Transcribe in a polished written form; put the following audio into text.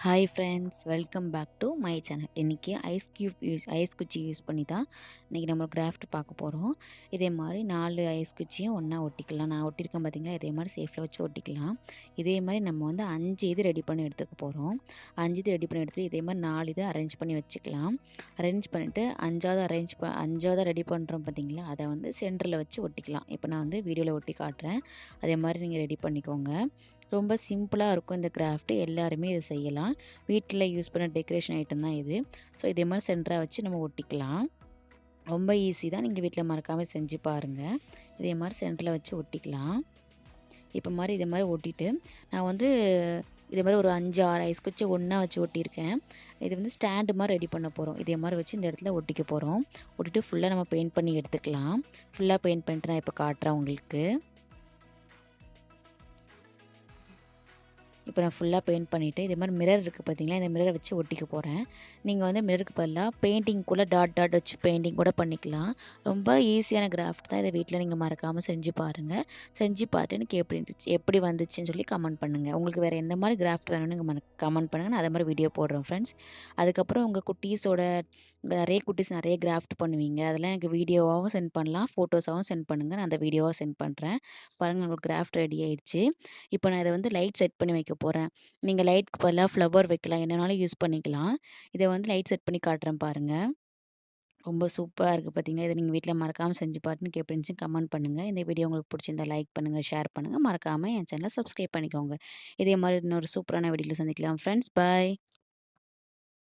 Hi friends, welcome back to my channel. இன்றைக்கி ice குச்சி use பண்ணி தான் இன்றைக்கி நம்ம கிராஃப்ட் பார்க்க போகிறோம். இதே மாதிரி 4 ஐஸ் குச்சியும் ஒன்றா ஒட்டிக்கலாம். நான் ஒட்டியிருக்கேன் பார்த்தீங்களா, இதே மாதிரி சேஃபில் வச்சு ஒட்டிக்கலாம். இதே மாதிரி நம்ம வந்து 5 இது ரெடி பண்ணி எடுத்துக்க போகிறோம். 5 இது ரெடி பண்ணி எடுத்துட்டு இதே மாதிரி 4 இதை அரேஞ்ச் பண்ணி வச்சுக்கலாம். அரேஞ்ச் பண்ணிவிட்டு 5வது ரெடி பண்ணுறோம் பார்த்தீங்களா, அதை வந்து சென்டரில் வச்சு ஒட்டிக்கலாம். இப்போ நான் வந்து வீடியோவில் ஒட்டி காட்டுறேன். அதே மாதிரி நீங்கள் ரெடி பண்ணிக்கோங்க. ரொம்ப சிம்பிளாக இருக்கும் இந்த கிராஃப்ட்டு. எல்லாருமே இதை செய்யலாம். வீட்டில் யூஸ் பண்ண டெக்கரேஷன் ஐட்டம் தான் இது. ஸோ இதே மாதிரி சென்டராக வச்சு நம்ம ஒட்டிக்கலாம். ரொம்ப ஈஸி தான். நீங்கள் வீட்டில் மறக்காமல் செஞ்சு பாருங்கள். இதே மாதிரி சென்டரில் வச்சு ஒட்டிக்கலாம். இப்போ இதே மாதிரி ஒட்டிட்டு நான் வந்து இதே மாதிரி ஒரு 5, 6 ஐஸ் குச்சி ஒன்றா வச்சு ஒட்டியிருக்கேன். இது வந்து ஸ்டாண்டு மாதிரி ரெடி பண்ண போகிறோம். இதே மாதிரி வச்சு இந்த இடத்துல ஒட்டிக்க போகிறோம். ஒட்டிட்டு ஃபுல்லாக நம்ம பெயிண்ட் பண்ணி எடுத்துக்கலாம். ஃபுல்லாக பெயிண்ட் பண்ணிட்டு நான் இப்போ காட்டுறேன் உங்களுக்கு. இப்போ நான் ஃபுல்லாக பெயிண்ட் பண்ணிவிட்டு இதே மாதிரி மிரர் இருக்குது பார்த்தீங்களா, இந்த மிரரை வச்சு ஒட்டிக்க போகிறேன். நீங்கள் வந்து மிரருக்கு பதிலாக பெயிண்டிங்குள்ளே டாட் டாட் வச்சு பெயிண்டிங் கூட பண்ணிக்கலாம். ரொம்ப ஈஸியான கிராஃப்ட் தான். இதை வீட்டில் நீங்கள் மறக்காமல் செஞ்சு பாருங்கள். செஞ்சு பார்த்துட்டு எனக்கு எப்படி வந்துச்சுன்னு சொல்லி கமெண்ட் பண்ணுங்கள். உங்களுக்கு வேறு எந்த மாதிரி கிராஃப்ட் வேணும்னு நீங்கள் கமெண்ட் பண்ணுங்கள். நான் அதே மாதிரி வீடியோ போடுறேன் ஃப்ரெண்ட்ஸ். அதுக்கப்புறம் உங்கள் குட்டீஸோட நிறைய குட்டீஸ் நிறைய கிராஃப்ட் பண்ணுவீங்க. அதெல்லாம் எனக்கு வீடியோவாகவும் சென்ட் பண்ணலாம், ஃபோட்டோஸாகவும் சென்ட் பண்ணுங்கள். நான் அந்த வீடியோவாக சென்ட் பண்ணுறேன். பாருங்கள், உங்களுக்கு கிராஃப்ட் ரெடி ஆயிடுச்சு. இப்போ நான் இதை வந்து லைட் செட் பண்ணி வைக்க போகிறேன். நீங்கள் லைட்க்கு பதிலா ஃப்ளவர் வைக்கலாம். என்னனாலும் யூஸ் பண்ணிக்கலாம். இதை வந்து லைட் செட் பண்ணி காட்டுறேன் பாருங்கள். ரொம்ப சூப்பரா இருக்குது பார்த்தீங்களா? இதை நீங்கள் வீட்டில் மறக்காம செஞ்சு பார்த்துட்டு எனக்கு எப்படி இருந்துச்சுன்னு கமெண்ட் பண்ணுங்கள். இந்த வீடியோ உங்களுக்கு பிடிச்சிருந்தா லைக் பண்ணுங்கள், ஷேர் பண்ணுங்கள். மறக்காம என் சேனலை சப்ஸ்கிரைப் பண்ணிக்கோங்க. இதே மாதிரி இன்னொரு சூப்பரான வீடியோல சந்திக்கலாம் ஃப்ரெண்ட்ஸ். பாய்.